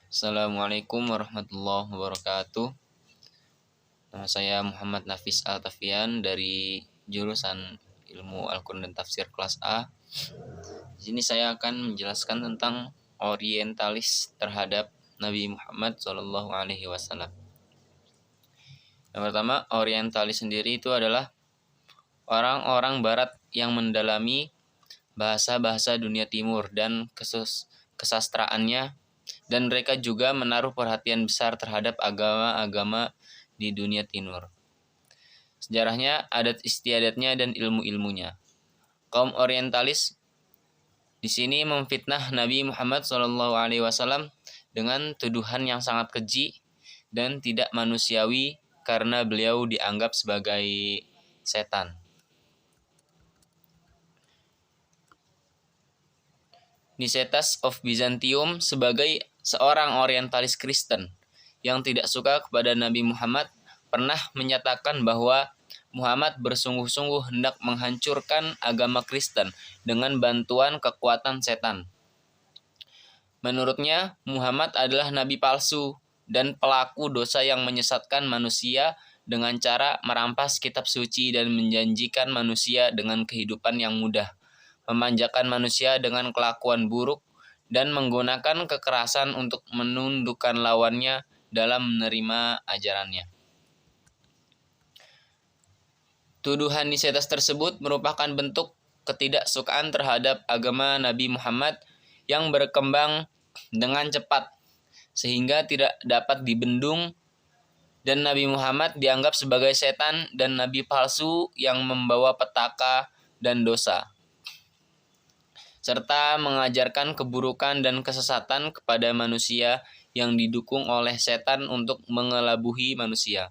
Assalamualaikum warahmatullahi wabarakatuh. Nama saya Muhammad Nafis Al-Tafian dari jurusan Ilmu Al-Quran dan Tafsir kelas A. Di sini saya akan menjelaskan tentang orientalis terhadap Nabi Muhammad SAW. Yang pertama, orientalis sendiri itu adalah orang-orang Barat yang mendalami bahasa-bahasa dunia timur dan kesastraannya, dan mereka juga menaruh perhatian besar terhadap agama-agama di dunia timur. Sejarahnya, adat istiadatnya, dan ilmu-ilmunya. Kaum orientalis di sini memfitnah Nabi Muhammad SAW dengan tuduhan yang sangat keji dan tidak manusiawi karena beliau dianggap sebagai setan. Nicetas of Byzantium sebagai seorang orientalis Kristen yang tidak suka kepada Nabi Muhammad pernah menyatakan bahwa Muhammad bersungguh-sungguh hendak menghancurkan agama Kristen dengan bantuan kekuatan setan. Menurutnya, Muhammad adalah nabi palsu dan pelaku dosa yang menyesatkan manusia dengan cara merampas kitab suci dan menjanjikan manusia dengan kehidupan yang mudah, memanjakan manusia dengan kelakuan buruk, dan menggunakan kekerasan untuk menundukkan lawannya dalam menerima ajarannya. Tuduhan Nicetas tersebut merupakan bentuk ketidaksukaan terhadap agama Nabi Muhammad yang berkembang dengan cepat sehingga tidak dapat dibendung, dan Nabi Muhammad dianggap sebagai setan dan nabi palsu yang membawa petaka dan dosa, serta mengajarkan keburukan dan kesesatan kepada manusia yang didukung oleh setan untuk mengelabuhi manusia.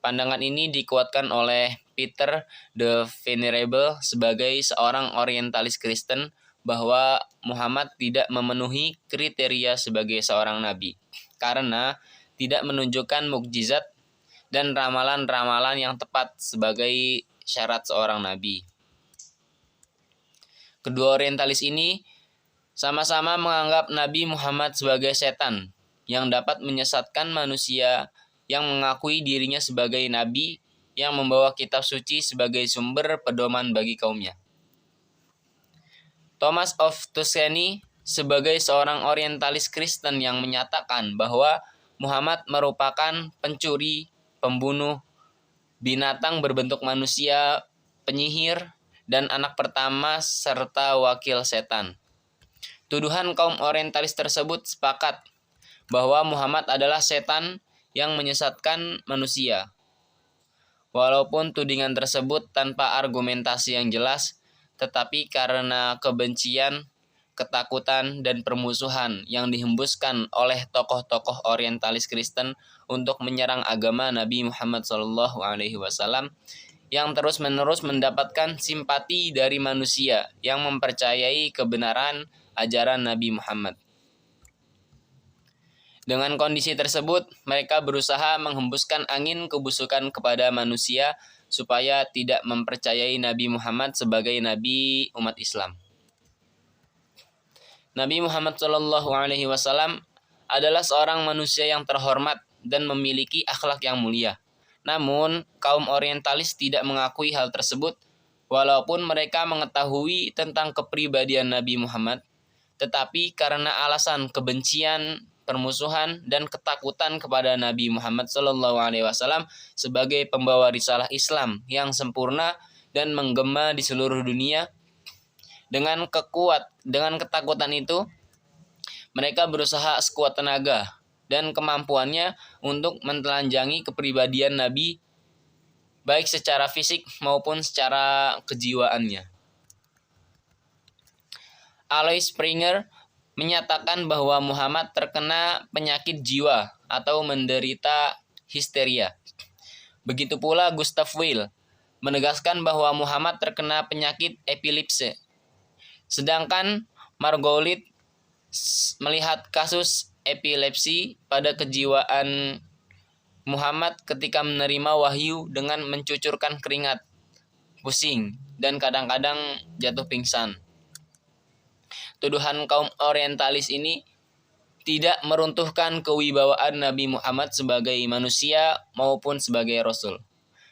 Pandangan ini dikuatkan oleh Peter the Venerable sebagai seorang orientalis Kristen bahwa Muhammad tidak memenuhi kriteria sebagai seorang nabi karena tidak menunjukkan mukjizat dan ramalan-ramalan yang tepat sebagai syarat seorang nabi. Kedua orientalis ini sama-sama menganggap Nabi Muhammad sebagai setan yang dapat menyesatkan manusia yang mengakui dirinya sebagai nabi yang membawa kitab suci sebagai sumber pedoman bagi kaumnya. Thomas of Tuscany sebagai seorang orientalis Kristen yang menyatakan bahwa Muhammad merupakan pencuri, pembunuh, binatang berbentuk manusia, penyihir, dan anak pertama serta wakil setan. Tuduhan kaum orientalis tersebut sepakat bahwa Muhammad adalah setan yang menyesatkan manusia. Walaupun tudingan tersebut tanpa argumentasi yang jelas, tetapi karena kebencian, ketakutan, dan permusuhan yang dihembuskan oleh tokoh-tokoh orientalis Kristen untuk menyerang agama Nabi Muhammad SAW, yang terus-menerus mendapatkan simpati dari manusia yang mempercayai kebenaran ajaran Nabi Muhammad. Dengan kondisi tersebut, mereka berusaha menghembuskan angin kebusukan kepada manusia supaya tidak mempercayai Nabi Muhammad sebagai nabi umat Islam. Nabi Muhammad SAW adalah seorang manusia yang terhormat dan memiliki akhlak yang mulia. Namun, kaum orientalis tidak mengakui hal tersebut walaupun mereka mengetahui tentang kepribadian Nabi Muhammad, tetapi karena alasan kebencian, permusuhan, dan ketakutan kepada Nabi Muhammad SAW sebagai pembawa risalah Islam yang sempurna dan menggema di seluruh dunia. Dengan ketakutan itu, mereka berusaha sekuat tenaga dan kemampuannya untuk menelanjangi kepribadian Nabi, baik secara fisik maupun secara kejiwaannya. Alois Springer menyatakan bahwa Muhammad terkena penyakit jiwa atau menderita histeria. Begitu pula Gustav Weil menegaskan bahwa Muhammad terkena penyakit epilepsi. Sedangkan Margolid melihat kasus epilepsi pada kejiwaan Muhammad ketika menerima wahyu dengan mencucurkan keringat, pusing, dan kadang-kadang jatuh pingsan. Tuduhan kaum orientalis ini tidak meruntuhkan kewibawaan Nabi Muhammad sebagai manusia maupun sebagai Rasul.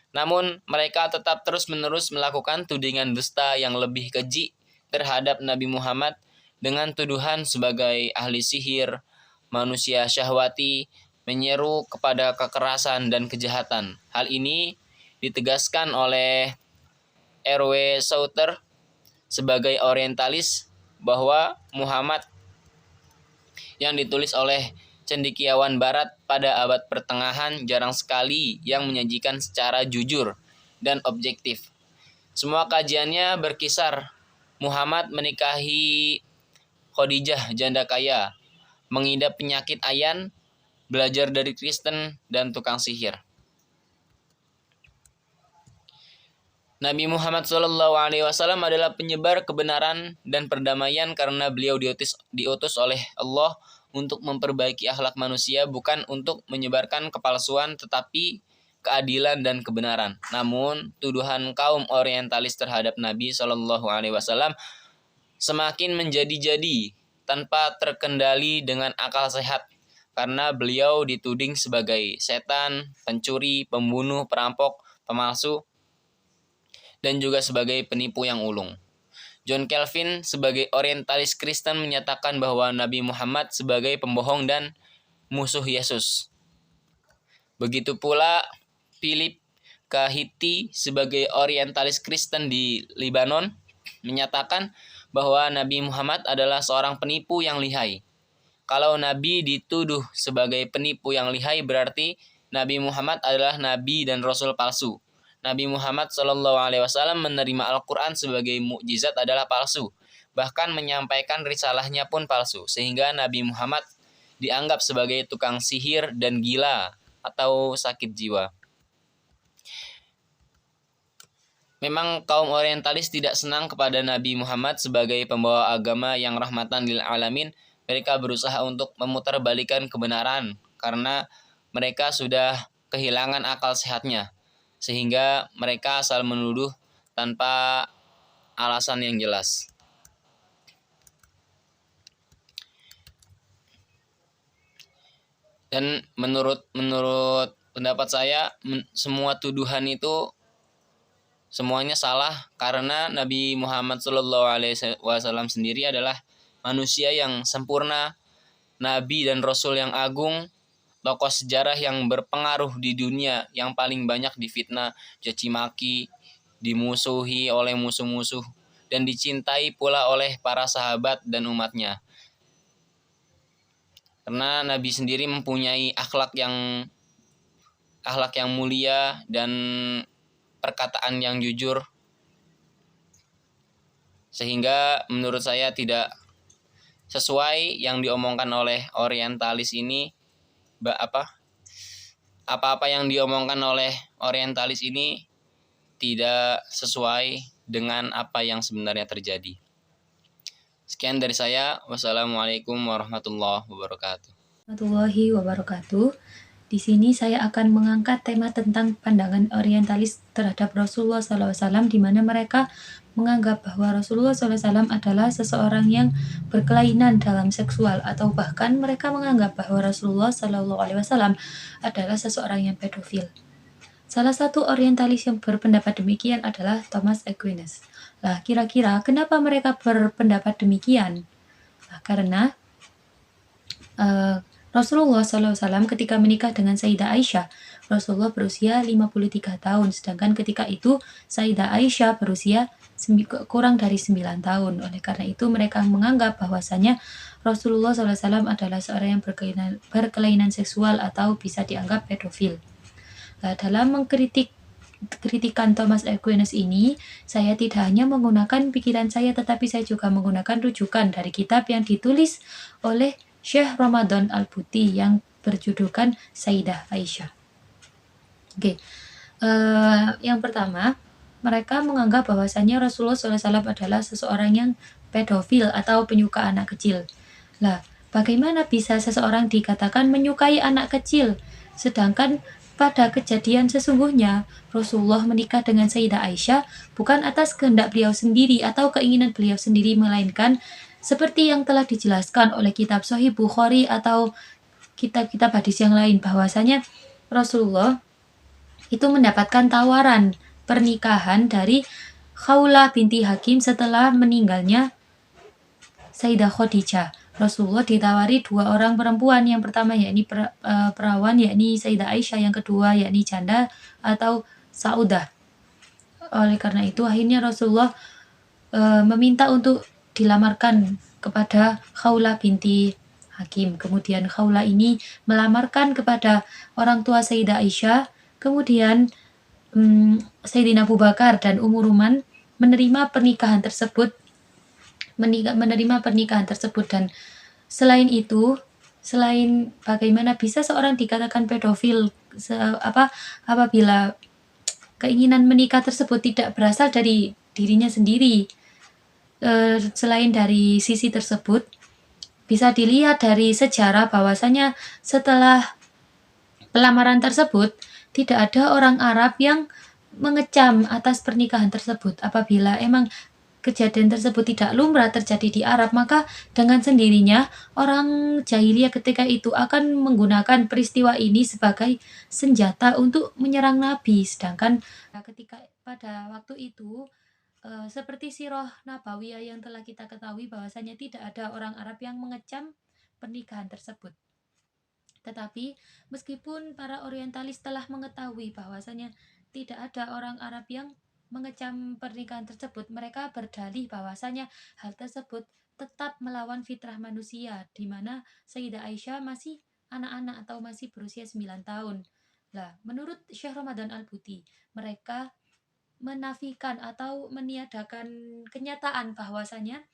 Namun, mereka tetap terus-menerus melakukan tudingan dusta yang lebih keji terhadap Nabi Muhammad dengan tuduhan sebagai ahli sihir, manusia syahwati, menyeru kepada kekerasan dan kejahatan. Hal ini ditegaskan oleh R.W. Sauter sebagai orientalis bahwa Muhammad yang ditulis oleh cendekiawan barat pada abad pertengahan jarang sekali yang menyajikan secara jujur dan objektif. Semua kajiannya berkisar Muhammad menikahi Khadijah janda kaya, mengidap penyakit ayan, belajar dari Kristen, dan tukang sihir. Nabi Muhammad SAW adalah penyebar kebenaran dan perdamaian karena beliau diutus oleh Allah untuk memperbaiki akhlak manusia, bukan untuk menyebarkan kepalsuan tetapi keadilan dan kebenaran. Namun, tuduhan kaum orientalis terhadap Nabi SAW semakin menjadi-jadi tanpa terkendali dengan akal sehat karena beliau dituding sebagai setan, pencuri, pembunuh, perampok, pemalsu, dan juga sebagai penipu yang ulung. John Calvin sebagai orientalis Kristen menyatakan bahwa Nabi Muhammad sebagai pembohong dan musuh Yesus. Begitu pula Philip Kahiti sebagai orientalis Kristen di Lebanon menyatakan bahwa Nabi Muhammad adalah seorang penipu yang lihai. Kalau Nabi dituduh sebagai penipu yang lihai, berarti Nabi Muhammad adalah Nabi dan Rasul palsu. Nabi Muhammad SAW menerima Al-Quran sebagai mukjizat adalah palsu. Bahkan menyampaikan risalahnya pun palsu. Sehingga Nabi Muhammad dianggap sebagai tukang sihir dan gila atau sakit jiwa. Memang kaum orientalis tidak senang kepada Nabi Muhammad sebagai pembawa agama yang rahmatan lil alamin. Mereka berusaha untuk memutarbalikkan kebenaran karena mereka sudah kehilangan akal sehatnya. Sehingga mereka asal menuduh tanpa alasan yang jelas. Dan menurut pendapat saya, semua tuduhan itu semuanya salah karena Nabi Muhammad SAW sendiri adalah manusia yang sempurna, Nabi dan Rasul yang agung, tokoh sejarah yang berpengaruh di dunia yang paling banyak difitnah, caci maki, dimusuhi oleh musuh-musuh, dan dicintai pula oleh para sahabat dan umatnya. Karena Nabi sendiri mempunyai akhlak yang mulia dan perkataan yang jujur. Sehingga menurut saya tidak sesuai yang diomongkan oleh orientalis ini. Apa-apa yang diomongkan oleh orientalis ini tidak sesuai dengan apa yang sebenarnya terjadi. Sekian dari saya. Wassalamualaikum warahmatullahi wabarakatuh. Warahmatullahi wabarakatuh. Di sini saya akan mengangkat tema tentang pandangan orientalis terhadap Rasulullah SAW, di mana mereka menganggap bahwa Rasulullah SAW adalah seseorang yang berkelainan dalam seksual, atau bahkan mereka menganggap bahwa Rasulullah SAW adalah seseorang yang pedofil. Salah satu orientalis yang berpendapat demikian adalah Thomas Aquinas. Lah, kira-kira kenapa mereka berpendapat demikian? Nah, karena Rasulullah SAW ketika menikah dengan Sayyidah Aisyah, Rasulullah berusia 53 tahun, sedangkan ketika itu Sayyidah Aisyah berusia kurang dari 9 tahun. Oleh karena itu mereka menganggap bahwasanya Rasulullah SAW adalah seorang yang berkelainan seksual atau bisa dianggap pedofil. Nah, dalam kritikan Thomas Aquinas ini, saya tidak hanya menggunakan pikiran saya, tetapi saya juga menggunakan rujukan dari kitab yang ditulis oleh Syekh Ramadan Al-Buti yang berjudulkan Sayyidah Aisyah. Yang pertama, mereka menganggap bahwasannya Rasulullah SAW adalah seseorang yang pedofil atau penyuka anak kecil. Lah, bagaimana bisa seseorang dikatakan menyukai anak kecil, sedangkan pada kejadian sesungguhnya Rasulullah menikah dengan Sayyidah Aisyah bukan atas kehendak beliau sendiri atau keinginan beliau sendiri, melainkan Seperti yang telah dijelaskan oleh kitab Sahih Bukhari atau kitab-kitab hadis yang lain, bahwasanya Rasulullah itu mendapatkan tawaran pernikahan dari Khawlah binti Hakim setelah meninggalnya Sayyidah Khadijah. Rasulullah ditawari 2 orang perempuan, yang pertama yakni perawan yakni Sayyidah Aisyah, yang kedua yakni janda atau Saudah. Oleh karena itu akhirnya Rasulullah meminta untuk dilamarkan kepada Khawlah binti Hakim. Kemudian Khawlah ini melamarkan kepada orang tua Sayyidah Aisyah. Kemudian Sayyidina Abu Bakar dan Ummu Ruman menerima pernikahan tersebut, dan selain itu, selain bagaimana bisa seorang dikatakan pedofil apabila keinginan menikah tersebut tidak berasal dari dirinya sendiri. Selain dari sisi tersebut, bisa dilihat dari sejarah bahwasanya setelah pelamaran tersebut, tidak ada orang Arab yang mengecam atas pernikahan tersebut. Apabila emang kejadian tersebut tidak lumrah terjadi di Arab, maka dengan sendirinya orang jahiliyah ketika itu akan menggunakan peristiwa ini sebagai senjata untuk menyerang Nabi. Sedangkan ketika pada waktu itu, seperti sirah nabawiyah yang telah kita ketahui bahwasanya tidak ada orang Arab yang mengecam pernikahan tersebut. Tetapi meskipun para orientalis telah mengetahui bahwasanya tidak ada orang Arab yang mengecam pernikahan tersebut, mereka berdalih bahwasanya hal tersebut tetap melawan fitrah manusia, di mana Sayyidah Aisyah masih anak-anak atau masih berusia 9 tahun. Lah, menurut Syekh Ramadan Al-Buti, mereka menafikan atau meniadakan kenyataan bahwasanya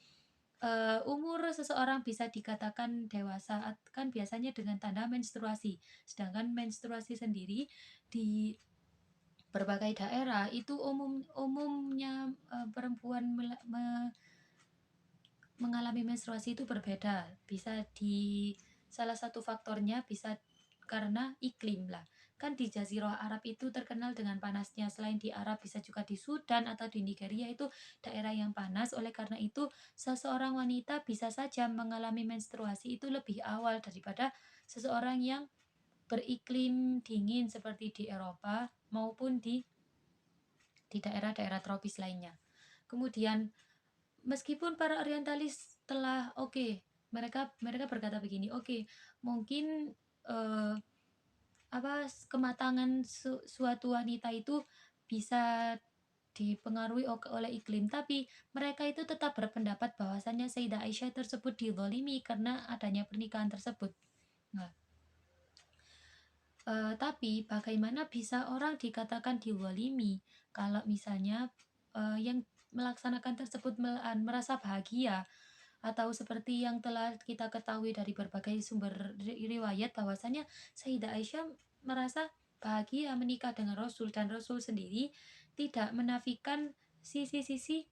umur seseorang bisa dikatakan dewasa kan biasanya dengan tanda menstruasi. Sedangkan menstruasi sendiri di berbagai daerah itu umumnya perempuan mengalami menstruasi itu berbeda. Bisa di salah satu faktornya bisa karena iklim lah. Kan di Jazirah Arab itu terkenal dengan panasnya. Selain di Arab, bisa juga di Sudan atau di Nigeria, itu daerah yang panas. Oleh karena itu, seseorang wanita bisa saja mengalami menstruasi itu lebih awal daripada seseorang yang beriklim dingin seperti di Eropa maupun di daerah-daerah tropis lainnya. Kemudian meskipun para orientalis telah mereka berkata begini, mungkin kematangan suatu wanita itu bisa dipengaruhi oleh iklim, tapi mereka itu tetap berpendapat bahwasannya Sayyidah Aisyah tersebut dizalimi karena adanya pernikahan tersebut. Nah, tapi bagaimana bisa orang dikatakan dizalimi kalau misalnya yang melaksanakan tersebut merasa bahagia, atau seperti yang telah kita ketahui dari berbagai sumber riwayat bahwasanya Sayyidah Aisyah merasa bahagia menikah dengan Rasul, dan Rasul sendiri tidak menafikan sisi-sisi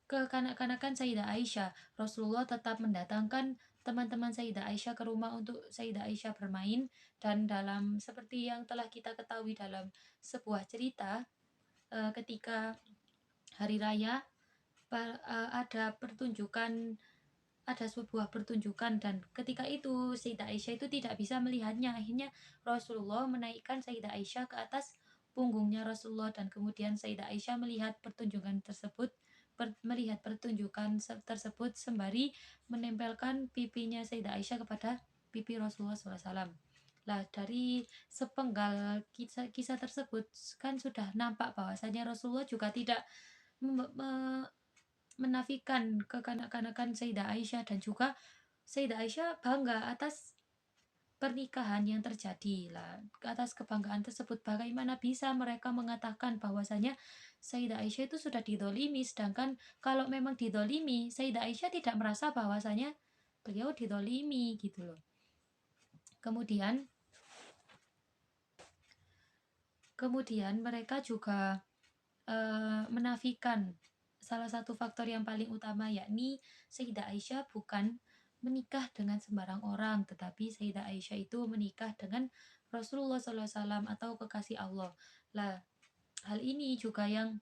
kekanak-kanakan Sayyidah Aisyah. Rasulullah tetap mendatangkan teman-teman Sayyidah Aisyah ke rumah untuk Sayyidah Aisyah bermain, dan dalam seperti yang telah kita ketahui dalam sebuah cerita, ketika hari raya ada sebuah pertunjukan, dan ketika itu Sayyidah Aisyah itu tidak bisa melihatnya. Akhirnya Rasulullah menaikkan Sayyidah Aisyah ke atas punggungnya Rasulullah, dan kemudian Sayyidah Aisyah melihat pertunjukan tersebut sembari menempelkan pipinya Sayyidah Aisyah kepada pipi Rasulullah SAW. Lah, dari sepenggal kisah tersebut kan sudah nampak bahwasanya Rasulullah juga tidak menafikan kekanak-kanakan Sayyidah Aisyah, dan juga Sayyidah Aisyah bangga atas pernikahan yang terjadi lah. Atas kebanggaan tersebut, bagaimana bisa mereka mengatakan bahwasanya Sayyidah Aisyah itu sudah didolimi, sedangkan kalau memang didolimi, Sayyidah Aisyah tidak merasa bahwasanya beliau didolimi gitu loh. Kemudian mereka juga menafikan salah satu faktor yang paling utama, yakni Sayyidah Aisyah bukan menikah dengan sembarang orang, tetapi Sayyidah Aisyah itu menikah dengan Rasulullah SAW atau kekasih Allah. Lah, hal ini juga yang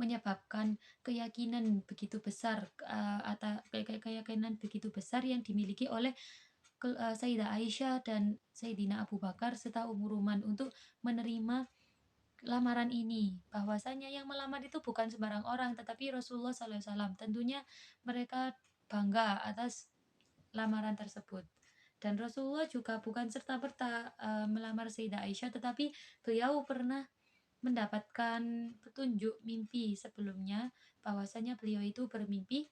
menyebabkan keyakinan begitu besar, atau keyakinan begitu besar yang dimiliki oleh Sayyidah Aisyah dan Sayyidina Abu Bakar serta Ummu Ruman untuk menerima lamaran ini. Bahwasanya yang melamar itu bukan sembarang orang, tetapi Rasulullah SAW. Tentunya mereka bangga atas lamaran tersebut. Dan Rasulullah juga bukan serta-merta melamar Sayyidah Aisyah, tetapi beliau pernah mendapatkan petunjuk mimpi sebelumnya, bahwasanya beliau itu bermimpi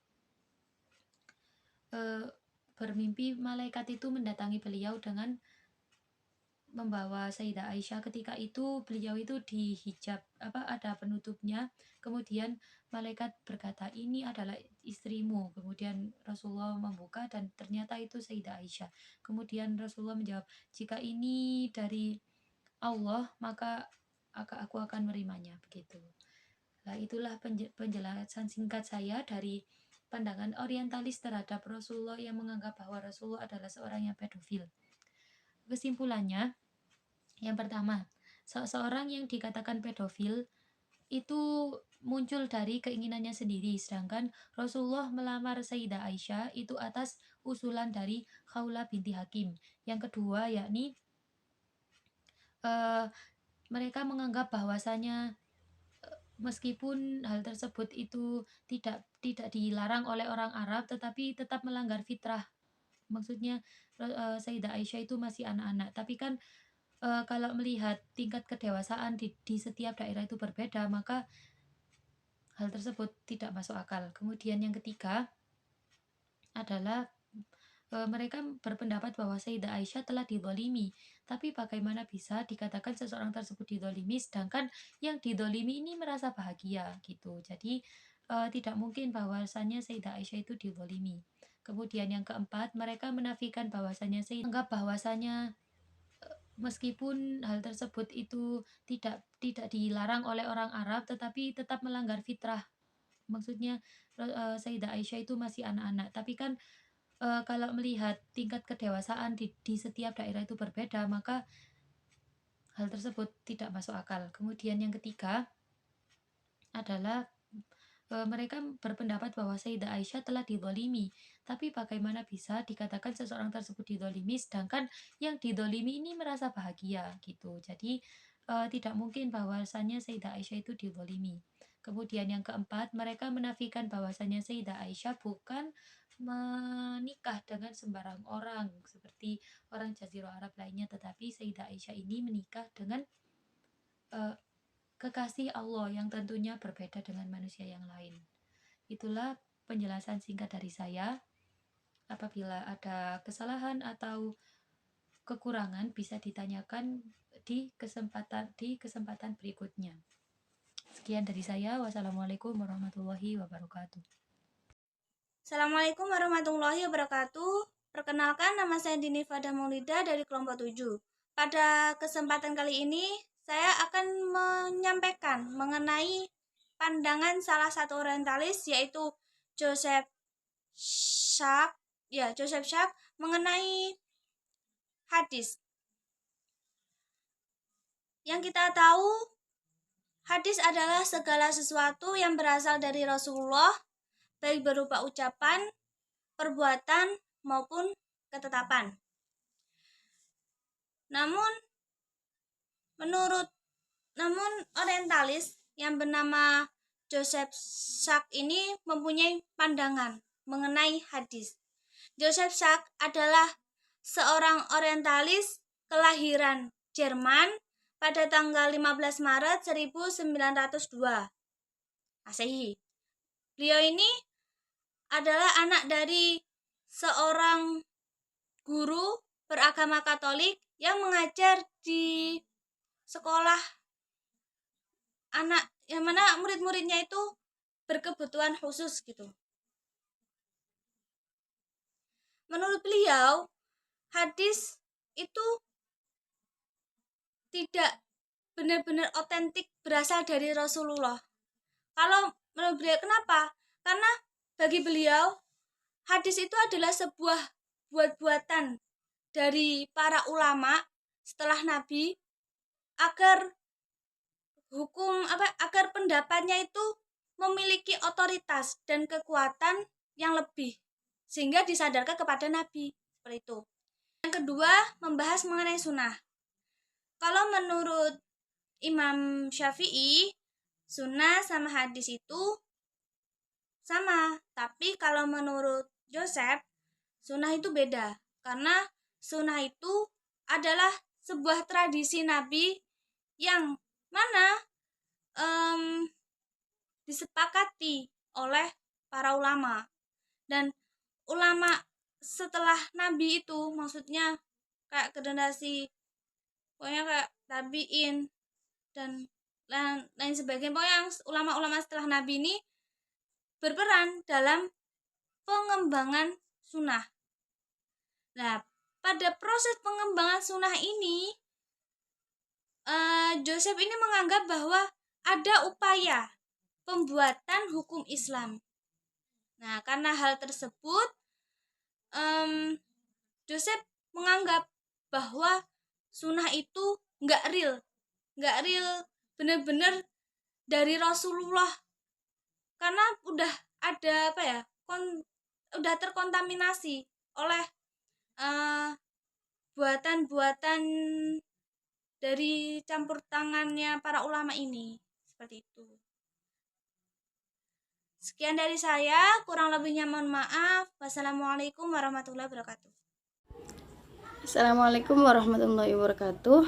malaikat itu mendatangi beliau dengan membawa Sayyidah Aisyah. Ketika itu beliau itu dihijab, ada penutupnya. Kemudian malaikat berkata, ini adalah istrimu. Kemudian Rasulullah membuka dan ternyata itu Sayyidah Aisyah. Kemudian Rasulullah menjawab, jika ini dari Allah maka aku akan menerimanya. Begitu. Nah, itulah penjelasan singkat saya dari pandangan orientalis terhadap Rasulullah yang menganggap bahwa Rasulullah adalah seorang yang pedofil. Kesimpulannya, yang pertama, seseorang yang dikatakan pedofil itu muncul dari keinginannya sendiri, sedangkan Rasulullah melamar Sayyidah Aisyah itu atas usulan dari Khawlah binti Hakim. Yang kedua, yakni mereka menganggap bahwasanya meskipun hal tersebut itu tidak dilarang oleh orang Arab, tetapi tetap melanggar fitrah. Maksudnya Sayyidah Aisyah itu masih anak-anak, tapi kan kalau melihat tingkat kedewasaan di setiap daerah itu berbeda, maka hal tersebut tidak masuk akal. Kemudian yang ketiga adalah mereka berpendapat bahwa Sayyidah Aisyah telah didolimi. Tapi bagaimana bisa dikatakan seseorang tersebut didolimi, sedangkan yang didolimi ini merasa bahagia gitu. Jadi tidak mungkin bahwasannya Sayyidah Aisyah itu didolimi. Kemudian yang keempat, mereka menafikan bahwasannya anggap bahwasannya meskipun hal tersebut itu tidak dilarang oleh orang Arab, tetapi tetap melanggar fitrah. Maksudnya Sayyidah Aisyah itu masih anak-anak, tapi kan kalau melihat tingkat kedewasaan di setiap daerah itu berbeda, maka hal tersebut tidak masuk akal. Kemudian yang ketiga adalah mereka berpendapat bahwa Sayyidah Aisyah telah didolimi. Tapi bagaimana bisa dikatakan seseorang tersebut didolimi, sedangkan yang didolimi ini merasa bahagia gitu. Jadi tidak mungkin bahwasannya Sayyidah Aisyah itu didolimi. Kemudian yang keempat, mereka menafikan bahwasannya Sayyidah Aisyah bukan menikah dengan sembarang orang seperti orang Jazirah Arab lainnya, tetapi Sayyidah Aisyah ini menikah dengan kekasih Allah yang tentunya berbeda dengan manusia yang lain. Itulah penjelasan singkat dari saya. Apabila ada kesalahan atau kekurangan bisa ditanyakan di kesempatan berikutnya. Sekian dari saya. Wassalamualaikum warahmatullahi wabarakatuh. Assalamualaikum warahmatullahi wabarakatuh. Perkenalkan, nama saya Dini Fadah Maulida dari kelompok 7. Pada kesempatan kali ini, saya akan menyampaikan mengenai pandangan salah satu orientalis, yaitu Joseph Schack mengenai hadis. Yang kita tahu, hadis adalah segala sesuatu yang berasal dari Rasulullah, baik berupa ucapan, perbuatan, maupun ketetapan. Namun orientalis yang bernama Joseph Schack ini mempunyai pandangan mengenai hadis. Joseph Schack adalah seorang orientalis kelahiran Jerman pada tanggal 15 Maret 1902 Masehi. Beliau ini adalah anak dari seorang guru beragama Katolik yang mengajar di sekolah anak yang mana murid-muridnya itu berkebutuhan khusus gitu. Menurut beliau, hadis itu tidak benar-benar otentik berasal dari Rasulullah. Kalau menurut beliau, kenapa? Karena bagi beliau, hadis itu adalah sebuah buat-buatan dari para ulama setelah Nabi agar agar pendapatnya itu memiliki otoritas dan kekuatan yang lebih sehingga disadarkan kepada Nabi, seperti itu. Yang kedua, membahas mengenai sunnah. Kalau menurut Imam Syafi'i, sunnah sama hadis itu sama, tapi kalau menurut Joseph, sunnah itu beda, karena sunnah itu adalah sebuah tradisi Nabi yang mana disepakati oleh para ulama, dan ulama setelah Nabi itu, maksudnya kayak generasi, pokoknya kayak tabiin dan lain sebagainya, pokoknya yang ulama-ulama setelah Nabi ini berperan dalam pengembangan sunnah. Nah, pada proses pengembangan sunnah ini, Joseph ini menganggap bahwa ada upaya pembuatan hukum Islam. Nah, karena hal tersebut, Joseph menganggap bahwa sunnah itu nggak real benar-benar dari Rasulullah, karena udah ada udah terkontaminasi oleh buatan-buatan dari campur tangannya para ulama ini, seperti itu. Sekian dari saya, kurang lebihnya mohon maaf. Wassalamualaikum warahmatullahi wabarakatuh. Assalamualaikum warahmatullahi wabarakatuh.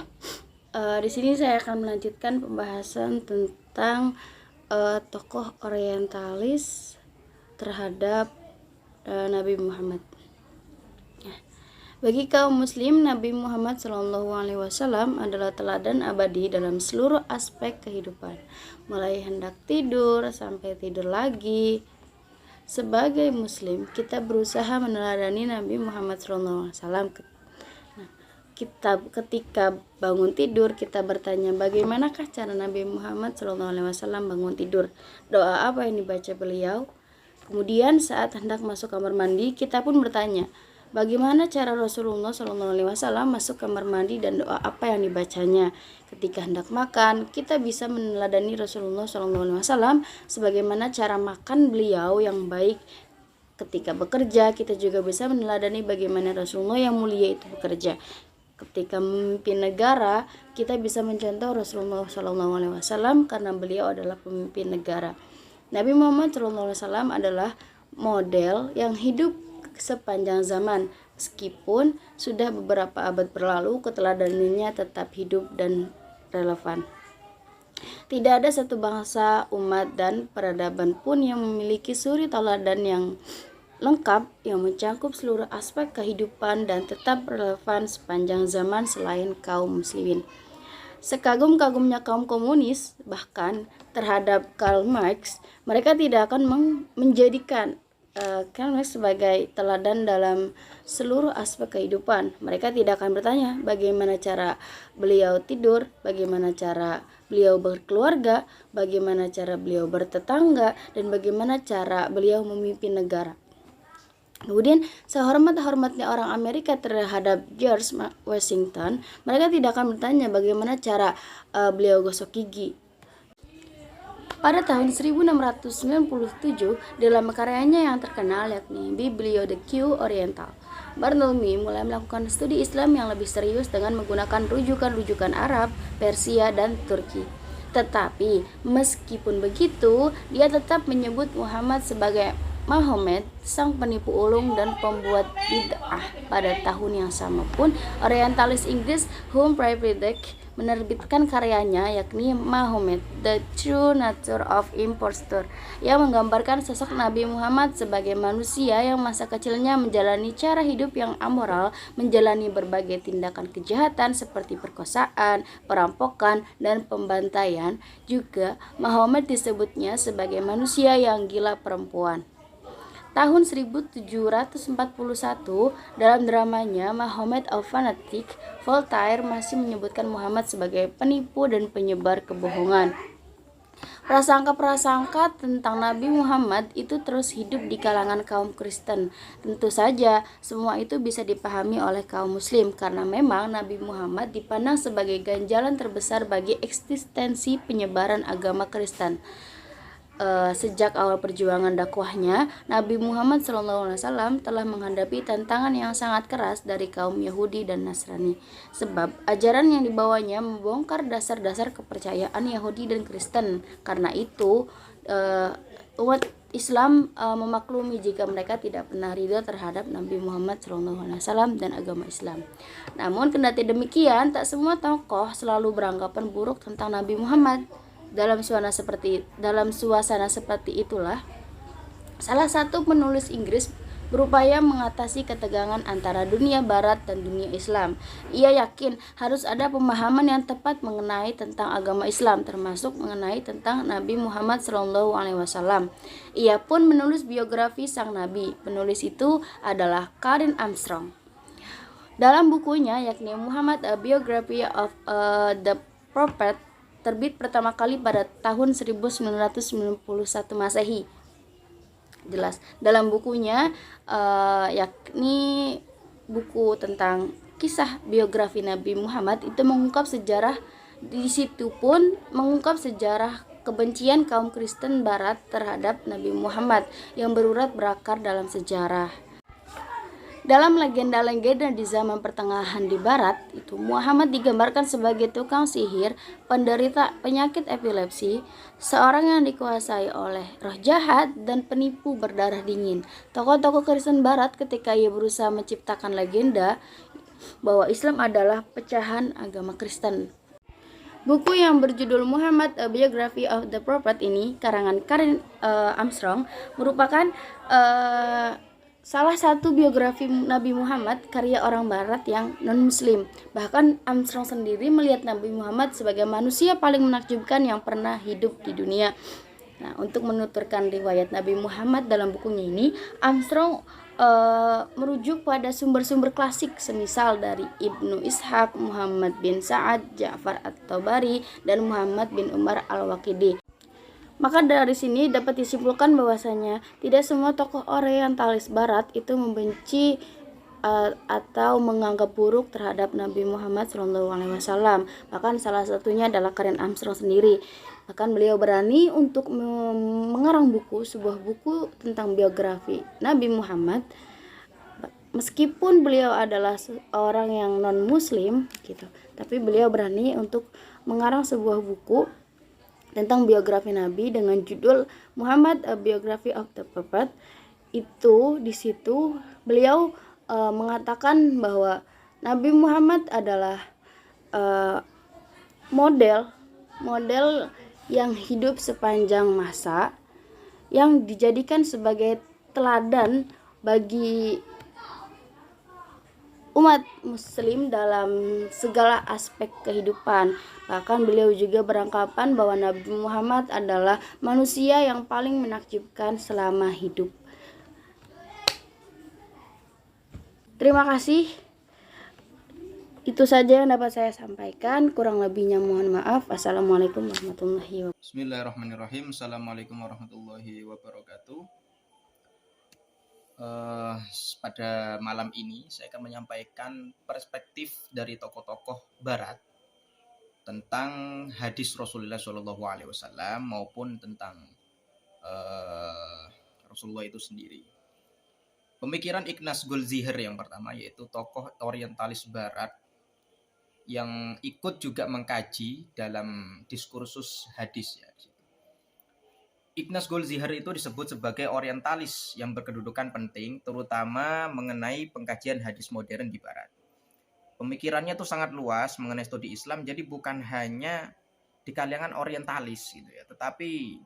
Di sini saya akan melanjutkan pembahasan tentang tokoh orientalis terhadap Nabi Muhammad. Bagi kaum muslim, Nabi Muhammad SAW adalah teladan abadi dalam seluruh aspek kehidupan, mulai hendak tidur sampai tidur lagi. Sebagai muslim, kita berusaha meneladani Nabi Muhammad SAW. Ketika bangun tidur, kita bertanya, bagaimanakah cara Nabi Muhammad SAW bangun tidur? Doa apa yang dibaca beliau? Kemudian saat hendak masuk kamar mandi, kita pun bertanya, bagaimana cara Rasulullah SAW masuk kamar mandi dan doa apa yang dibacanya? Ketika hendak makan, kita bisa meneladani Rasulullah SAW sebagaimana cara makan beliau yang baik. Ketika bekerja, kita juga bisa meneladani bagaimana Rasulullah yang mulia itu bekerja. Ketika memimpin negara, kita bisa mencontoh Rasulullah SAW karena beliau adalah pemimpin negara. Nabi Muhammad SAW adalah model yang hidup sepanjang zaman. Meskipun sudah beberapa abad berlalu, keteladanannya tetap hidup dan relevan. Tidak ada satu bangsa, umat, dan peradaban pun yang memiliki suri tauladan yang lengkap yang mencakup seluruh aspek kehidupan dan tetap relevan sepanjang zaman selain kaum muslimin. Sekagum-kagumnya kaum komunis, bahkan terhadap Karl Marx, mereka tidak akan menjadikan Karl Marx sebagai teladan dalam seluruh aspek kehidupan. Mereka tidak akan bertanya bagaimana cara beliau tidur, bagaimana cara beliau berkeluarga, bagaimana cara beliau bertetangga, dan bagaimana cara beliau memimpin negara. Kemudian, sehormat-hormatnya orang Amerika terhadap George Washington, mereka tidak akan bertanya bagaimana cara beliau gosok gigi. Pada tahun 1697, dalam karyanya yang terkenal yakni Bibliotheque Oriental, Bartholomew mulai melakukan studi Islam yang lebih serius dengan menggunakan rujukan-rujukan Arab, Persia, dan Turki. Tetapi, meskipun begitu, dia tetap menyebut Muhammad sebagai Mahomet, sang penipu ulung dan pembuat bid'ah. Pada tahun yang sama pun, orientalis Inggris Humphrey Frederick menerbitkan karyanya yakni Mahomet, The True Nature of Imposture, yang menggambarkan sosok Nabi Muhammad sebagai manusia yang masa kecilnya menjalani cara hidup yang amoral, menjalani berbagai tindakan kejahatan seperti perkosaan, perampokan, dan pembantaian. Juga Mahomet disebutnya sebagai manusia yang gila perempuan. Tahun 1741, dalam dramanya Mahomet a Fanatic, Voltaire masih menyebutkan Muhammad sebagai penipu dan penyebar kebohongan. Prasangka-prasangka tentang Nabi Muhammad itu terus hidup di kalangan kaum Kristen. Tentu saja, semua itu bisa dipahami oleh kaum Muslim karena memang Nabi Muhammad dipandang sebagai ganjalan terbesar bagi eksistensi penyebaran agama Kristen. Sejak awal perjuangan dakwahnya, Nabi Muhammad SAW telah menghadapi tantangan yang sangat keras dari kaum Yahudi dan Nasrani. Sebab ajaran yang dibawanya membongkar dasar-dasar kepercayaan Yahudi dan Kristen. Karena itu, umat Islam memaklumi jika mereka tidak pernah ridho terhadap Nabi Muhammad SAW dan agama Islam. Namun kendati demikian, tak semua tokoh selalu beranggapan buruk tentang Nabi Muhammad. Dalam suasana seperti itulah, salah satu penulis Inggris berupaya mengatasi ketegangan antara dunia barat dan dunia Islam. Ia yakin harus ada pemahaman yang tepat mengenai tentang agama Islam, termasuk mengenai tentang Nabi Muhammad SAW. Ia pun menulis biografi sang Nabi. Penulis itu adalah Karen Armstrong. Dalam bukunya, yakni Muhammad A Biography of the Prophet, terbit pertama kali pada tahun 1991 Masehi. Jelas, dalam bukunya yakni buku tentang kisah biografi Nabi Muhammad itu mengungkap sejarah, di situ pun mengungkap sejarah kebencian kaum Kristen Barat terhadap Nabi Muhammad yang berurat berakar dalam sejarah. Dalam legenda-legenda di zaman pertengahan di barat, itu Muhammad digambarkan sebagai tukang sihir, penderita penyakit epilepsi, seorang yang dikuasai oleh roh jahat dan penipu berdarah dingin. Tokoh-tokoh Kristen barat ketika ia berusaha menciptakan legenda bahwa Islam adalah pecahan agama Kristen. Buku yang berjudul Muhammad A Biography of the Prophet ini, karangan Karen Armstrong, merupakan salah satu biografi Nabi Muhammad karya orang barat yang non-muslim. Bahkan Armstrong sendiri melihat Nabi Muhammad sebagai manusia paling menakjubkan yang pernah hidup di dunia. Nah, untuk menuturkan riwayat Nabi Muhammad dalam bukunya ini, Armstrong merujuk pada sumber-sumber klasik semisal dari Ibnu Ishaq, Muhammad bin Sa'ad, Ja'far at-Tabari, dan Muhammad bin Umar al-Waqidi. Maka dari sini dapat disimpulkan bahwasanya tidak semua tokoh orientalis barat itu membenci atau menganggap buruk terhadap Nabi Muhammad SAW. Bahkan salah satunya adalah Karen Armstrong sendiri. Bahkan beliau berani untuk mengarang sebuah buku tentang biografi Nabi Muhammad, meskipun beliau adalah orang yang non-muslim gitu, tapi beliau berani untuk mengarang sebuah buku tentang biografi Nabi dengan judul Muhammad A Biography of the Prophet. Itu di situ beliau mengatakan bahwa Nabi Muhammad adalah model yang hidup sepanjang masa, yang dijadikan sebagai teladan bagi umat muslim dalam segala aspek kehidupan. Bahkan beliau juga beranggapan bahwa Nabi Muhammad adalah manusia yang paling menakjubkan selama hidup. Terima kasih. Itu saja yang dapat saya sampaikan. Kurang lebihnya mohon maaf. Assalamualaikum warahmatullahi wabarakatuh. Bismillahirrahmanirrahim. Assalamualaikum warahmatullahi wabarakatuh. Pada malam ini saya akan menyampaikan perspektif dari tokoh-tokoh Barat tentang hadis Rasulullah SAW maupun tentang Rasulullah itu sendiri. Pemikiran Ignaz Goldziher yang pertama, yaitu tokoh orientalis Barat yang ikut juga mengkaji dalam diskursus hadis ya. Ignaz Goldziher itu disebut sebagai orientalis yang berkedudukan penting, terutama mengenai pengkajian hadis modern di Barat. Pemikirannya itu sangat luas mengenai studi Islam, jadi bukan hanya di kalangan orientalis gitu ya, tetapi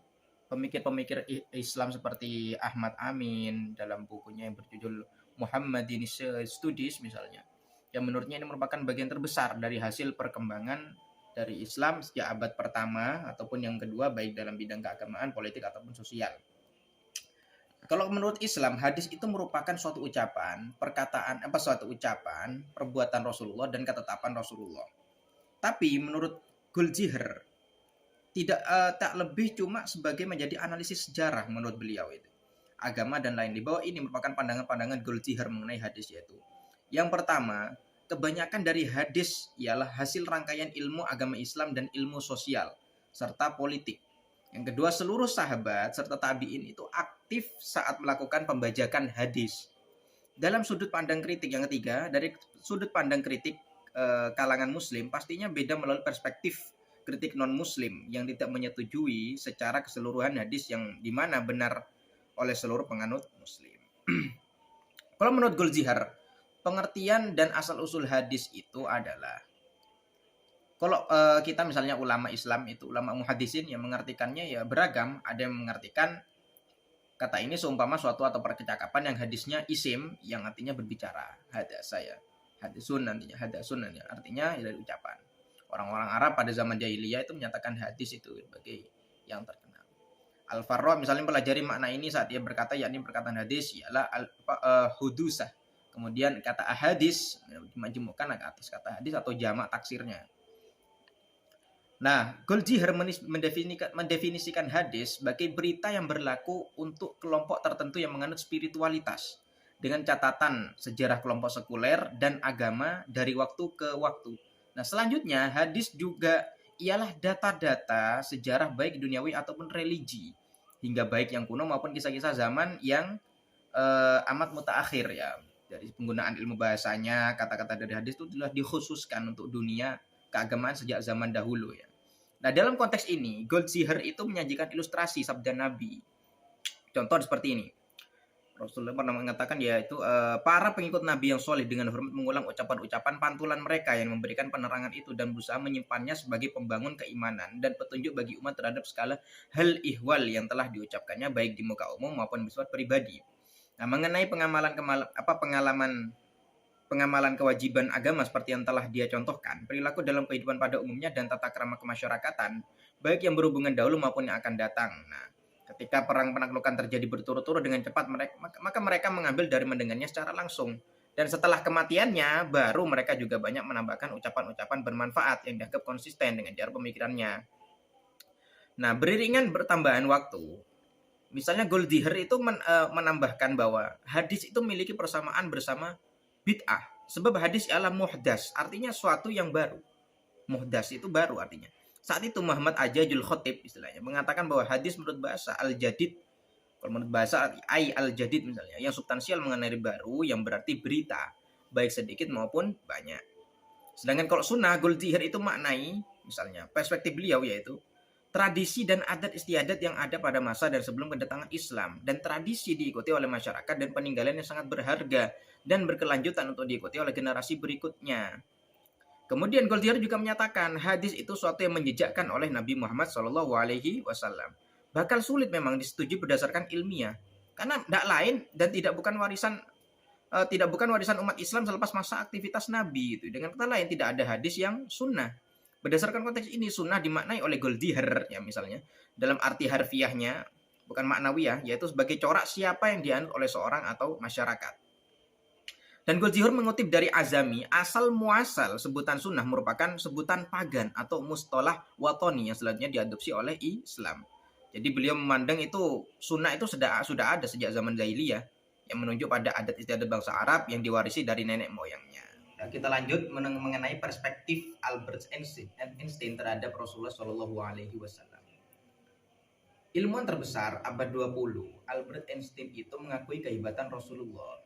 pemikir-pemikir Islam seperti Ahmad Amin dalam bukunya yang berjudul Muhammadin Studies misalnya, yang menurutnya ini merupakan bagian terbesar dari hasil perkembangan dari Islam sejak abad pertama ataupun yang kedua, baik dalam bidang keagamaan, politik ataupun sosial. Kalau menurut Islam, hadis itu merupakan suatu ucapan, perbuatan Rasulullah dan ketetapan Rasulullah. Tapi menurut Goldziher, tak lebih cuma sebagai menjadi analisis sejarah menurut beliau itu. Agama dan lain. Di bawah ini merupakan pandangan-pandangan Goldziher mengenai hadis, yaitu yang pertama, kebanyakan dari hadis ialah hasil rangkaian ilmu agama Islam dan ilmu sosial serta politik. Yang kedua, seluruh sahabat serta tabi'in itu aktif saat melakukan pembajakan hadis. Dalam sudut pandang kritik yang ketiga, dari sudut pandang kritik kalangan muslim pastinya beda melalui perspektif kritik non-muslim yang tidak menyetujui secara keseluruhan hadis yang dimana benar oleh seluruh penganut muslim. Kalau menurut Goldziher, pengertian dan asal-usul hadis itu adalah, kalau kita misalnya ulama Islam itu, ulama muhaddisin yang mengartikannya ya beragam. Ada yang mengartikan kata ini seumpama suatu atau percakapan yang hadisnya isim, yang artinya berbicara. Hadasa ya, hadisun nantinya, hadasun nantinya, artinya dari ucapan. Orang-orang Arab pada zaman jahiliyah itu menyatakan hadis itu sebagai yang terkenal. Al-Farra misalnya pelajari makna ini saat dia berkata, yakni perkataan hadis ialah hudusah. Kemudian kata ahadis dimajemukkan ke atas kata hadis atau jamak taksirnya. Nah, Goldziher mendefinisikan hadis sebagai berita yang berlaku untuk kelompok tertentu yang menganut spiritualitas dengan catatan sejarah kelompok sekuler dan agama dari waktu ke waktu. Nah, selanjutnya hadis juga ialah data-data sejarah baik duniawi ataupun religi, hingga baik yang kuno maupun kisah-kisah zaman yang amat mutaakhir ya. Dari penggunaan ilmu bahasanya, kata-kata dari hadis itu telah dikhususkan untuk dunia keagamaan sejak zaman dahulu ya. Nah, dalam konteks ini, Goldziher itu menyajikan ilustrasi sabda Nabi. Contoh seperti ini. Rasulullah pernah mengatakan yaitu para pengikut Nabi yang soleh dengan hormat mengulang ucapan-ucapan pantulan mereka yang memberikan penerangan itu dan berusaha menyimpannya sebagai pembangun keimanan dan petunjuk bagi umat terhadap skala hal ihwal yang telah diucapkannya baik di muka umum maupun bersifat pribadi. Nah, mengenai pengamalan kewajiban agama seperti yang telah dia contohkan, perilaku dalam kehidupan pada umumnya dan tata krama kemasyarakatan, baik yang berhubungan dahulu maupun yang akan datang. Nah, ketika perang penaklukan terjadi berturut-turut dengan cepat, maka mereka mengambil dari mendengarnya secara langsung. Dan setelah kematiannya, baru mereka juga banyak menambahkan ucapan-ucapan bermanfaat yang dianggap konsisten dengan cara pemikirannya. Nah, beriringan bertambahan waktu, misalnya Goldziher itu menambahkan bahwa hadis itu memiliki persamaan bersama bid'ah. Sebab hadis ialah muhdas, artinya suatu yang baru. Muhdas itu baru artinya. Saat itu Muhammad Ajajul Khotib istilahnya mengatakan bahwa hadis menurut bahasa al-jadid, kalau menurut bahasa al-jadid misalnya, yang substansial mengenai baru, yang berarti berita, baik sedikit maupun banyak. Sedangkan kalau sunnah, Goldziher itu maknai, misalnya perspektif beliau yaitu tradisi dan adat istiadat yang ada pada masa dan sebelum kedatangan Islam, dan tradisi diikuti oleh masyarakat dan peninggalan yang sangat berharga dan berkelanjutan untuk diikuti oleh generasi berikutnya. Kemudian Goldziher juga menyatakan hadis itu suatu yang menjejakkan oleh Nabi Muhammad SAW. Bakal sulit memang disetujui berdasarkan ilmiah, karena tidak lain dan tidak bukan warisan umat Islam selepas masa aktivitas Nabi itu. Dengan kata lain, tidak ada hadis yang sunnah. Berdasarkan konteks ini, sunnah dimaknai oleh Goldziher ya misalnya dalam arti harfiahnya, bukan maknawiyah, yaitu sebagai corak siapa yang dianut oleh seorang atau masyarakat. Dan Goldziher mengutip dari Azami, asal muasal sebutan sunnah merupakan sebutan pagan atau mustalah watoni yang selanjutnya diadopsi oleh Islam. Jadi beliau memandang itu sunnah itu sudah ada sejak zaman jahiliyah yang menunjuk pada adat istiadat bangsa Arab yang diwarisi dari nenek moyangnya. Nah, kita lanjut mengenai perspektif Albert Einstein terhadap Rasulullah SAW. Ilmuwan terbesar abad 20, Albert Einstein itu mengakui kehebatan Rasulullah.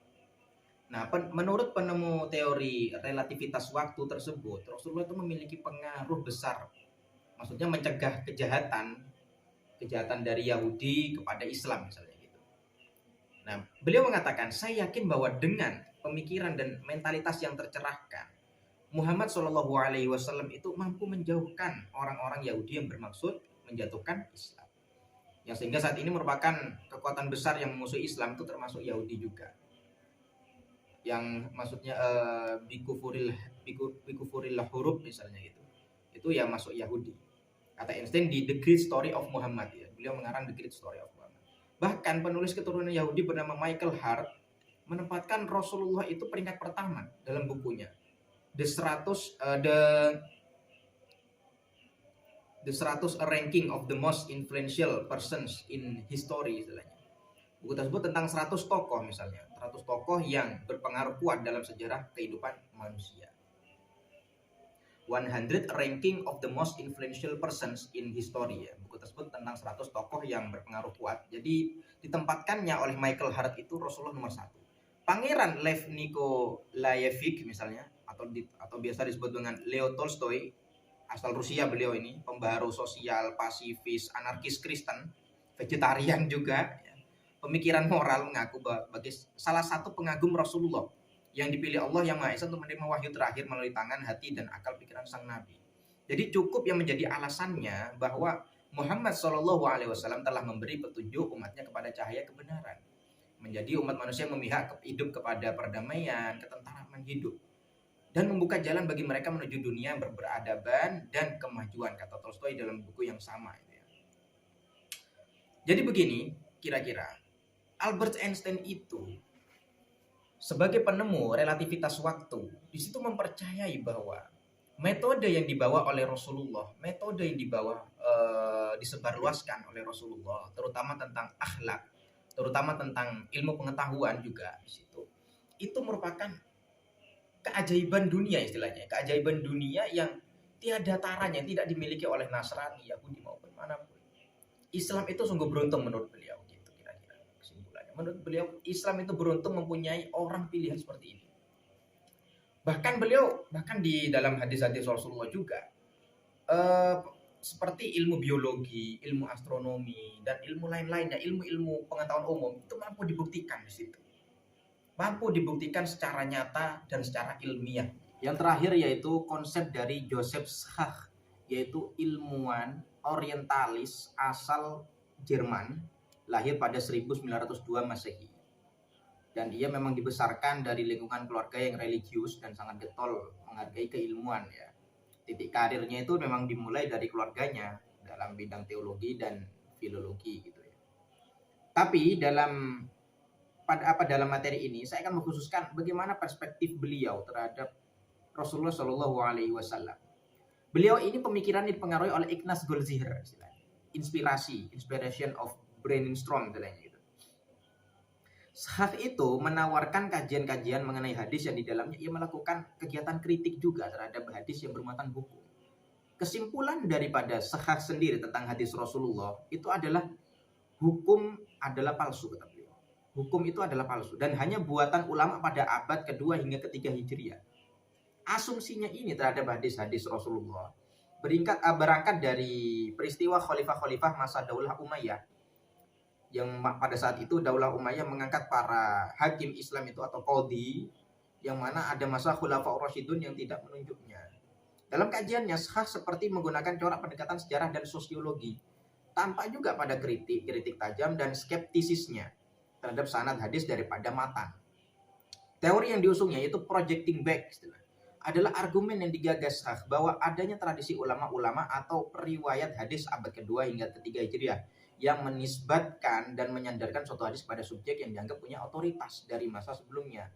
Nah, menurut penemu teori relativitas waktu tersebut, Rasulullah itu memiliki pengaruh besar. Maksudnya mencegah kejahatan dari Yahudi kepada Islam misalnya gitu. Nah, beliau mengatakan, saya yakin bahwa dengan pemikiran dan mentalitas yang tercerahkan, Muhammad SAW itu mampu menjauhkan orang-orang Yahudi yang bermaksud menjatuhkan Islam. Yang sehingga saat ini merupakan kekuatan besar yang memusuhi Islam itu termasuk Yahudi juga. Yang maksudnya bikufurillah huruf misalnya itu ya masuk Yahudi. Kata Einstein di The Great Story of Muhammad ya. Beliau mengarang The Great Story of Muhammad. Bahkan penulis keturunan Yahudi bernama Michael Hart menempatkan Rasulullah itu peringkat pertama dalam bukunya The The 100 a ranking of the most influential persons in history istilahnya. Buku tersebut tentang 100 tokoh misalnya, 100 tokoh yang berpengaruh kuat dalam sejarah kehidupan manusia. 100 ranking of the most influential persons in history ya. Buku tersebut tentang 100 tokoh yang berpengaruh kuat. Jadi ditempatkannya oleh Michael Hart itu Rasulullah nomor 1. Pangeran Lev Nikolaevich misalnya atau biasa disebut dengan Leo Tolstoy, asal Rusia beliau ini, pembaharu sosial, pasifis, anarkis Kristen, vegetarian juga ya. Pemikiran moral mengaku sebagai salah satu pengagum Rasulullah yang dipilih Allah yang Maha Esa untuk menerima wahyu terakhir melalui tangan, hati, dan akal pikiran sang Nabi. Jadi cukup yang menjadi alasannya bahwa Muhammad SAW telah memberi petunjuk umatnya kepada cahaya kebenaran. Menjadi umat manusia yang memihak hidup kepada perdamaian, ketentraman hidup. Dan membuka jalan bagi mereka menuju dunia yang berperadaban dan kemajuan, kata Tolstoy dalam buku yang sama. Jadi begini, kira-kira Albert Einstein itu sebagai penemu relativitas waktu, di situ mempercayai bahwa metode yang dibawa oleh Rasulullah, metode yang disebarluaskan oleh Rasulullah, terutama tentang akhlak, terutama tentang ilmu pengetahuan juga di situ, itu merupakan keajaiban dunia istilahnya, keajaiban dunia yang tiada taranya, tidak dimiliki oleh Nasrani, Yahudi maupun manapun. Islam itu sungguh beruntung menurut beliau. Menurut beliau, Islam itu beruntung mempunyai orang pilihan seperti ini. Bahkan di dalam hadis-hadis Rasulullah juga, seperti ilmu biologi, ilmu astronomi, dan ilmu lain-lainnya, ilmu-ilmu pengetahuan umum, itu mampu dibuktikan di situ. Mampu dibuktikan secara nyata dan secara ilmiah. Yang terakhir yaitu konsep dari Joseph Schach, yaitu ilmuwan orientalis asal Jerman, lahir pada 1902 Masehi. Dan dia memang dibesarkan dari lingkungan keluarga yang religius dan sangat getol menghargai keilmuan ya. Titik karirnya itu memang dimulai dari keluarganya dalam bidang teologi dan filologi gitu ya. Tapi dalam materi ini saya akan mengkhususkan bagaimana perspektif beliau terhadap Rasulullah Shallallahu Alaihi Wasallam. Beliau ini pemikirannya dipengaruhi oleh Ignaz Goldziher, inspiration of brainstorm gitu. Schach itu menawarkan kajian-kajian mengenai hadis yang di dalamnya ia melakukan kegiatan kritik juga terhadap hadis yang bermuatan hukum. Kesimpulan daripada Schach sendiri tentang hadis Rasulullah itu adalah hukum adalah palsu, kata beliau. Hukum itu adalah palsu dan hanya buatan ulama pada abad kedua hingga ketiga Hijriah. Asumsinya ini terhadap hadis-hadis Rasulullah berangkat dari peristiwa khalifah-khalifah masa Daulah Umayyah, yang pada saat itu Daulah Umayyah mengangkat para hakim Islam itu atau qadhi, yang mana ada masa Khulafaur Rasyidun yang tidak menunjuknya. Dalam kajiannya, Schach seperti menggunakan corak pendekatan sejarah dan sosiologi, tampak juga pada kritik tajam dan skeptisisnya terhadap sanad hadis daripada matan. Teori yang diusungnya yaitu projecting back adalah argumen yang digagas Schach bahwa adanya tradisi ulama-ulama atau periwayat hadis abad kedua hingga ketiga Hijriah yang menisbatkan dan menyandarkan suatu hadis pada subjek yang dianggap punya otoritas dari masa sebelumnya.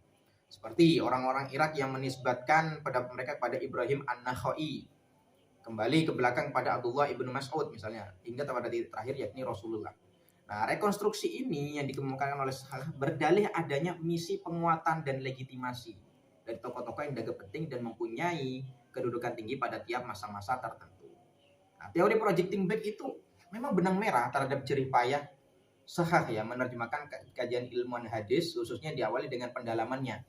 Seperti orang-orang Irak yang menisbatkan mereka pada Ibrahim An-Nakhai, kembali ke belakang pada Abdullah ibnu Mas'ud misalnya, hingga pada titik terakhir yakni Rasulullah. Nah, rekonstruksi ini yang dikemukakan oleh Schach berdalih adanya misi penguatan dan legitimasi dari tokoh-tokoh yang dianggap penting dan mempunyai kedudukan tinggi pada tiap masa-masa tertentu. Nah, teori projecting back itu memang benang merah terhadap jerih payah Schach ya menerjemahkan kajian ilmuwan hadis, khususnya diawali dengan pendalamannya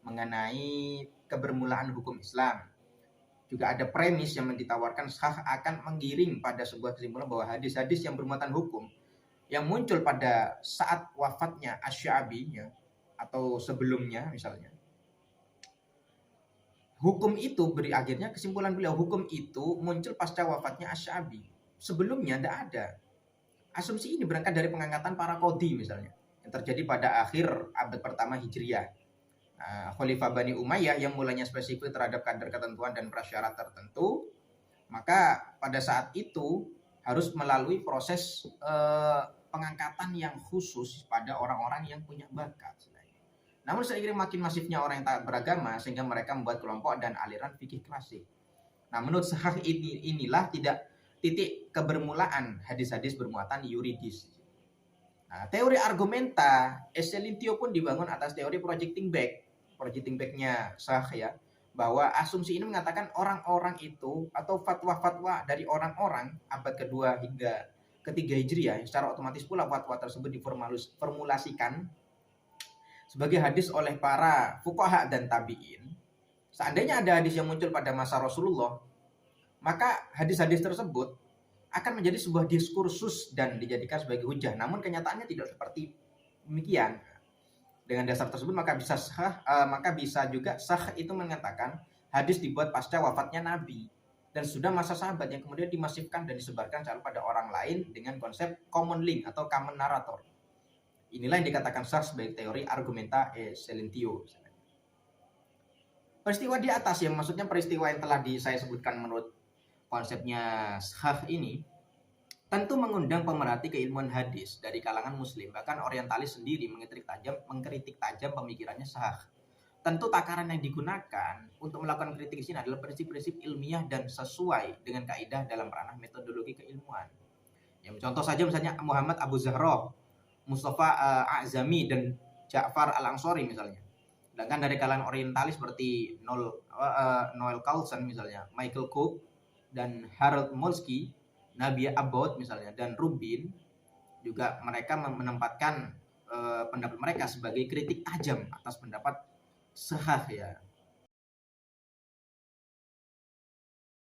mengenai kebermulaan hukum Islam. Juga ada premis yang ditawarkan Schach akan menggiring pada sebuah kesimpulan bahwa hadis-hadis yang bermuatan hukum yang muncul pada saat wafatnya Asy-Sya'bi ya, atau sebelumnya misalnya, hukum itu akhirnya kesimpulan beliau, hukum itu muncul pasca wafatnya Asy-Sya'bi. Sebelumnya tidak ada. Asumsi ini berangkat dari pengangkatan para qadhi misalnya yang terjadi pada akhir abad pertama Hijriah. Khalifah Bani Umayyah yang mulanya spesifik terhadap kadar ketentuan dan prasyarat tertentu, maka pada saat itu harus melalui proses pengangkatan yang khusus pada orang-orang yang punya bakat. Namun seiring makin masifnya orang yang tak beragama sehingga mereka membuat kelompok dan aliran fikih klasik. Nah, menurut Schach inilah tidak titik kebermulaan hadis-hadis bermuatan yuridis. Nah, teori argumenta Esselintio pun dibangun atas teori projecting back. Projecting back-nya sah ya, bahwa asumsi ini mengatakan orang-orang itu atau fatwa-fatwa dari orang-orang abad kedua hingga ketiga Hijriah, secara otomatis pula fatwa tersebut diformulasikan sebagai hadis oleh para fuqaha dan tabi'in. Seandainya ada hadis yang muncul pada masa Rasulullah, maka hadis-hadis tersebut akan menjadi sebuah diskursus dan dijadikan sebagai hujah. Namun kenyataannya tidak seperti demikian. Dengan dasar tersebut maka bisa juga sah itu mengatakan hadis dibuat pasca wafatnya Nabi dan sudah masa sahabat yang kemudian dimasifkan dan disebarkan pada orang lain dengan konsep common link atau common narrator. Inilah yang dikatakan sah sebagai teori argumenta Esselintio. Peristiwa di atas yang maksudnya peristiwa yang telah saya sebutkan menurut konsepnya sah ini tentu mengundang pemerhati keilmuan hadis dari kalangan muslim, bahkan orientalis sendiri mengkritik tajam pemikirannya sah. Tentu takaran yang digunakan untuk melakukan kritik ini adalah prinsip-prinsip ilmiah dan sesuai dengan kaidah dalam ranah metodologi keilmuan. Yang contoh saja misalnya Muhammad Abu Zahra, Mustafa A'zami dan Ja'far Al-Ansori misalnya. Sedangkan dari kalangan orientalis seperti Noel Carlson misalnya, Michael Cook dan Harold Molsky, Nabiya Abbott misalnya, dan Rubin, juga mereka menempatkan pendapat mereka sebagai kritik tajam atas pendapat sahih ya.